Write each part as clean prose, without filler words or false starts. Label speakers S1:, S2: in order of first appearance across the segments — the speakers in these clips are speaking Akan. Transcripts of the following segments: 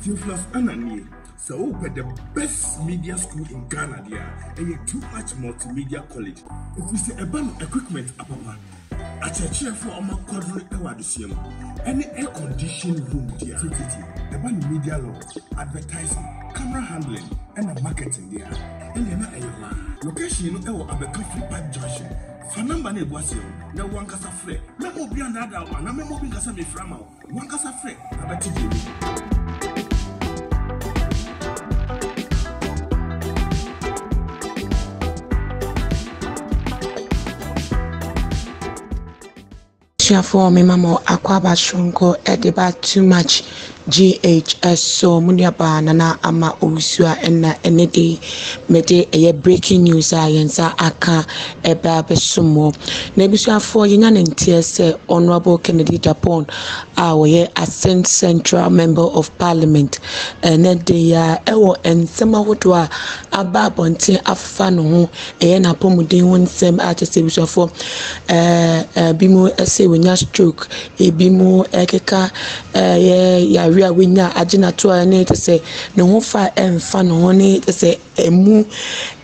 S1: Theophilus Anani, so the best media school in Ghana there, and you too much multimedia college. If we say a band equipment apapa, a chair for a quadruple awadisium, any air conditioned room there, a band media law, advertising, camera handling, and marketing there, and you're not a location at the Coffee Pipe Junction. Fanamba ne boasio na wankasa frɛ na obi andada wa na memo bi nkasa me frama wankasa frɛ abati di
S2: for me mama akwaba shonko edeba too much GHS so muniaba nana ama usua ena enede mede eye breaking news ayensa aka eba besumo na ebusua for yenya ntie se Honorable Kennedy Agyapong awoye Ascent Central Member of Parliament na de ya ewo ensema wodo a aba bonte afa no ho eye na pomuden wonsem a tese ebusua for bimu ese nya stroke ebimu ekeka ya winya agina to ane te se ne ho fa emfa no ho ne te se emu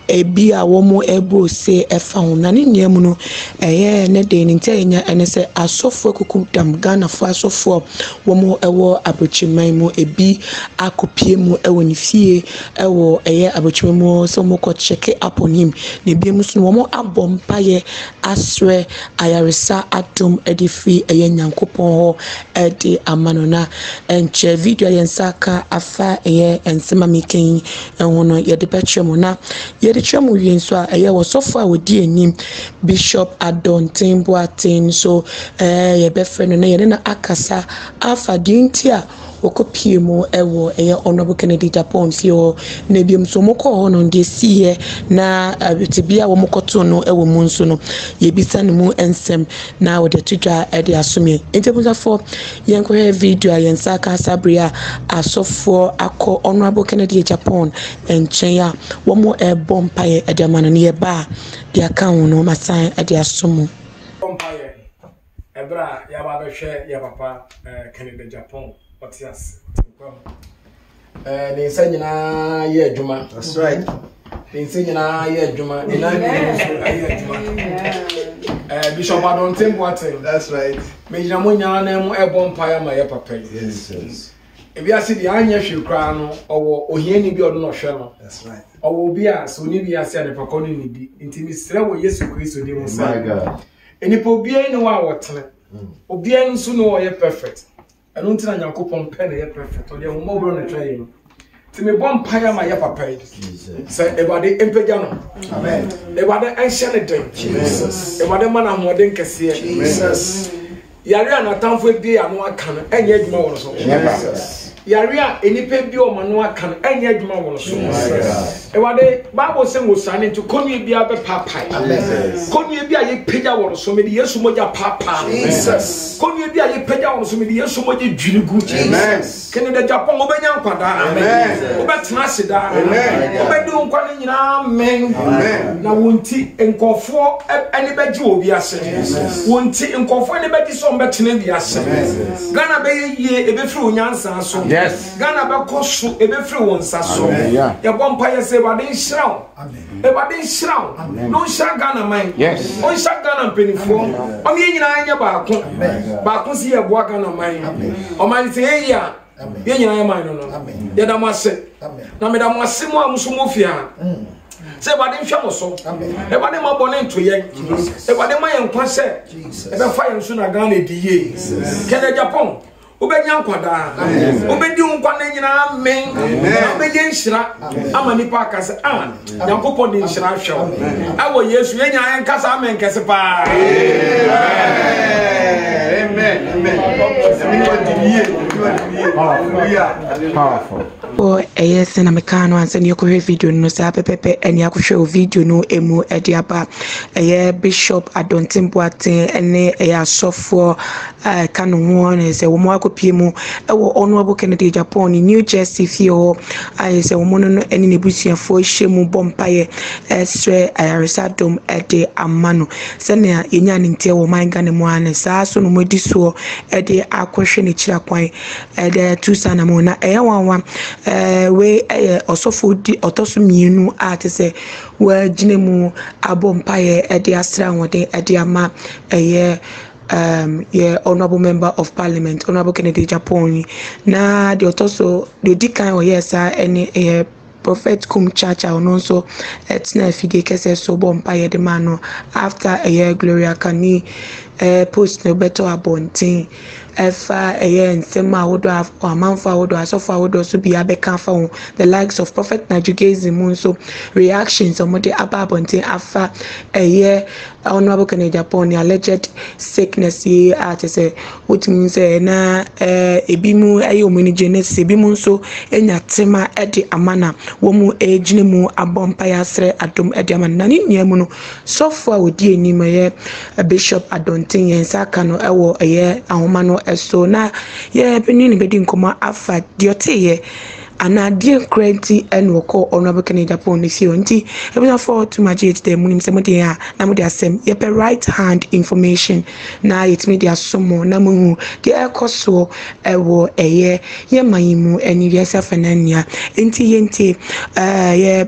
S2: ebi a womo ebo se efa ho na ne niam no ne de ni ntenya ene se asofo kuku dam Ghana fo asofo womo ewo abochiman mu ebi akopie mu ewo ni fie ewo abochiman mu so mo ko check up on him ne bi mu so womo abom paye asre ayaresa atom edifi nyankopon ho edi amano na enche video yensaka afa ensema miken enhono ye de petchemo na the chum we so was so far with the Bishop Adonteng so your best friend and akasa alpha dintia okopimo ewo Honorable Kennedy Agyapong fio nebium so moko on de see na bitibia wo mokoto no ewo munso no ye bisa mu ensem na wo de tudwa e de asome entebuza for yenko video ayensa ka sabria asofo akọ Honorable Kennedy Agyapong enchen ya wo mo bompaye e de mano ne ba de account no masan e de asomo
S3: bompaye ebra ya ba be hwe ya papa Kennedy Agyapong. Yes. They say na ye adwuma. That's right. They say na ye adwuma. Bishop Adonteng. That's right. Me jina mo nya na mo ebo mpaya ma ye papa. Yes. Ebi ase di anya hwe kra no owo ohiani bi odo no hwe no. That's right. Owo bi a so ni bi ase ade pako no ni di. Ntimi sre wo Yesu Kristo di mo sa. My God. Enipo bi ni wa wotene. Obi an so no ye perfect. I don't think I can pen a perfect or your mobile and train. To me, one pie my papa. Say about the Imperial. Amen. About the ancient day. Jesus. About the man I'm modern Cassia. Jesus. Yaria na time for day and one can and yet more so. Jesus. Yaria any baby or manua can and yet more so. About the Bible saying was signing to Conny be a papa. Conny be a paya or so many years moja papa. Jesus. Conny be a paya or so many years moja junigu. Amen. Kennedy Agyapong obenya kwada. Amen. Obetna sida. Amen. Obedu nkwane nyina amen. Amen. Na wonti enkofo ene beji obi ase. Wonti enkofo ene beji so mbetena bi ase. Ghana be ye ebefri onyansa so. Yes. Ghana be koso ebefri wonsa so. Ya bompa ye se bade nhyiraw. Amen. E bade nhyiraw. No nhyira Ghana man. Yes. On nhyira Ghana penifo. O me nyina anya baako. Baako si ye boa Ghana man. O man se ye ya. Ye nyina ye man no. Ye da mwase. Na me da mwase mo amusumo fia. Se bade nhwa mo so. E bade ma bone nto yen. E bade ma yen kwa se. E be fa yen so na Ghana diye. Kennedy Agyapong obenya nkwada obedi nkwana nyina amen obedi nhyira ama nipa akase yankopɔ de nhyira hwɛ awo Yesu yenya ayen kasa amen kese pa amen amen
S2: oh yes na mekano anse ne ko video no sa pepepe eni akohwe video no emu edi aba Bishop Adonteng ene asofo kanu ho ne se wo mo akopie mu ewo Honorable Kennedy Agyapong ni New Jersey fio aye se wo mo no eni ne busuafo hyemu bompaye esre ayaresa dom ede amano se ne yenya ne ntie wo man Ghana mu ane sa so no modi so de akɔhwɛ ne kyira kwan de tu sana mo na wanwa we osofo di otoso mienu a te se wa gine mu abompaye de asra wode de ama honorable member of parliament honorable Kennedy Agyapong na the otoso the dikan oyesa any prophet kum chacha ono so etna fige kese so bompaye de mano after a year Gloria Kani post no better abontin efa nsema wodo amanfa wodo asofa wodo so bia beka fa the likes of prophet Najugezi so reactions omode ababontin afa honorable Kennedy Agyapong alleged sickness ye at say what means na ebimu omini genesis ebimu so enya tema ede amana wo mu ejine mu abompa yasre adom ede amana na ni mu no so far odi enim Bishop Adonteng yensa ka no ewo ahoma no eso na beni ni bedi nkoma afa diote ana die krenti enwoko honorable Kennedy Agyapong ni si onti ebina for to majate dem munim se mode ya na mode asem ye pe right hand information na it media somo na mu de ekoso ewo ye mayimu eni yesa fenania enti yenti ye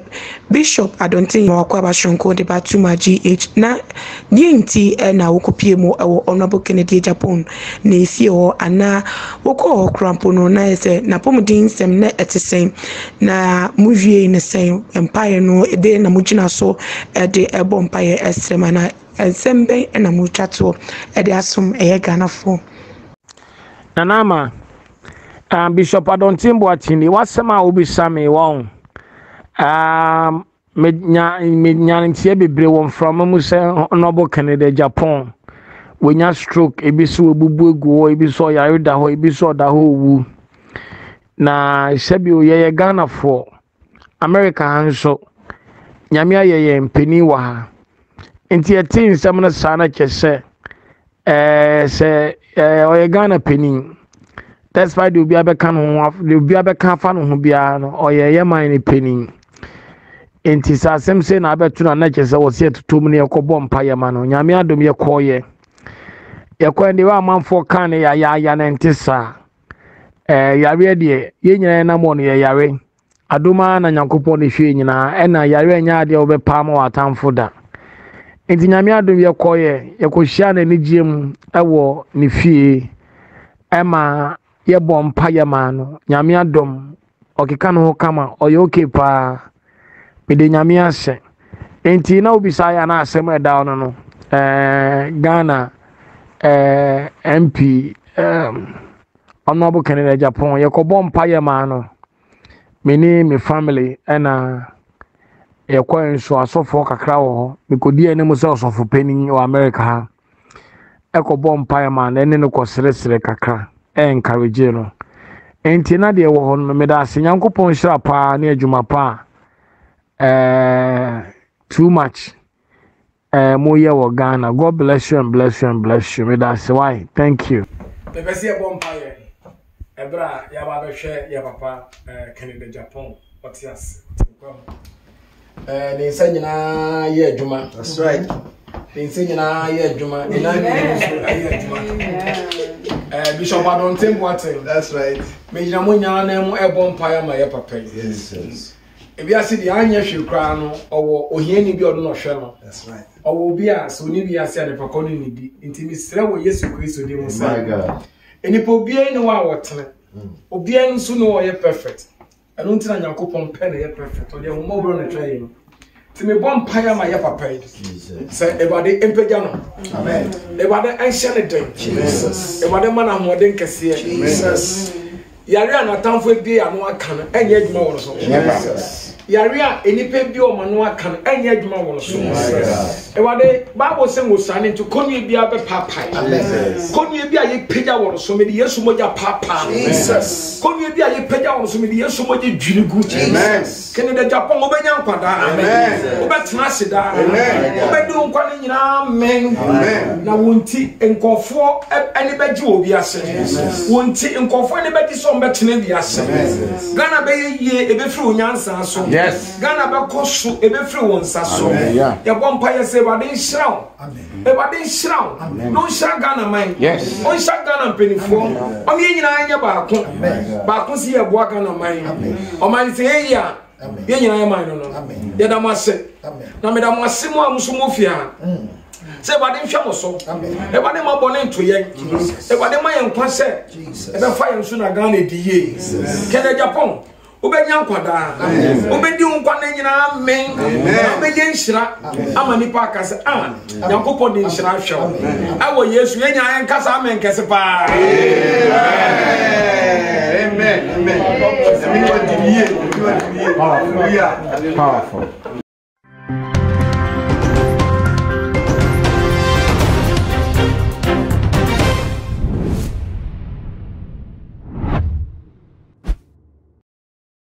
S2: Bishop Adonteng wakwa bashonko de batuma GH na yenti na wokopie mu ewo honorable Kennedy Agyapong na esi ho ana woko krampo no na ese na pomudin sem na same na movie in the same empire no ede na mugina so ede empire esrema na ensembe na muchato ede asum Ghana fo
S3: nanama Bishop Adonteng Boatini wasema obisame won mednya ntie bebre won from mu se honorable Kennedy Agyapong wenya stroke ebiso obubu egu ebiso yareda ho ebiso da ho wu na sebio ye Ghana for America hanso nyame aye mpeni wa ha enti etin nsem no sana kyese se oye Ghana peni that's why the obi abeka no the obi abeka fa no ho bia no oye ye man ni peni enti sa asem se na abetu na kyese wo se totom ne yakobɔ mpa ye ma no nyame adom ye kɔye ye kɔ ndi wa manfo kan ya na ntisa yare de ye nyina na mo no ye yare adoma na Nyankopɔn ne hwe nyina na yare nya ade obepa ma watamfo da enti nyame adom ye kɔye ye kɔhia na ni giem ewo ne fie ema ye bɔ mpa ye ma no nyame adom okeka no kama oye okay pa mede nyame ase enti na obisa ya na asem eda no Ghana MP honorable Kennedy Agyapong ye ko bom paye ma no me family na ye ko enso asofo kakra wo me kodi ene mu se asofo penin o America ha e ko bom paye ma na ene no ko sere kakra encourage no enti na de wo ho no me da ase Nyankopɔn hyira pa na adwuma pa too much Moya wa Ghana. God bless you and bless you and bless you. That's why. Thank you.
S1: The best year bonfire. Ebra, ya baba share ya papa Kennedy Agyapong. What's yes? They say na ye juma. That's right. They say na ye juma. Bishop Adonteng Boateng. That's right. Me jina mo nya na mo e bonfire ma ye papa. Yes. If you see the anya shukra no owo ohiani bi odo no hwe no. That's right. Owo bi a so ni bi ase ade pakọ ni di ntimi sere wo Yesu Kristo di mo sa. My God. Enipo bi ni wa wotene. Obi nso no ye perfect. Eno ntina Nyankopon pe na ye perfect. O de mo mo bro na twa ye. Ti me bom paya ma ye papa yi. Say ebade empeja no. Amen. Ebade enhye ne den. Jesus. Ebade mana hoden kese. Jesus. Yare anatamfo bi anu aka no enye adwuma wo so. Jesus. Yare a enipa bi o manu aka no enye adwuma wo so. Ewade Bible say wo sane nto konue bi abe papa. Konue bi a ye peja wo so me de Yesu moja papa. Jesus. Konue bi a ye peja wo so me de Yesu moja dwinigu. Amen. Kennedy Agyapong obenya nkwada. Amen. Obetena sida. Amen. Obedu nkwa ne nyina amen. Amen. Na wonti enkofo ene beji obi ase. Wonti enkofo ene beji so mbetena bi ase. Ghana be ye ebefiri onyansa so.
S3: Yes. Ghana be koso e be free won saso. Ya bompa ye se ba den shraw. Amen. E ba den shraw. No sha Ghana man. Yes. On sha Ghana penifo. O me nyina anya ba ko. Ba ko si ye bo Ghana man. O man se ye ya. Ye nyina ye man no. Ye da mase. Na me da mase mo amuso mo fia. Se ba den hwa mo so. E ba den ma bone to ye. E ba den ma ye nkwa se. E be fa ye nso na Ghana di ye. Kene Agyapong. Ubenya nkwada ubedi nkwa na nyina amen ubenya nshira ama nipa akase Nyankopɔ de nshira hwɛ awo Yesu yenya ayen kasa amen kese pa amen amen powerful.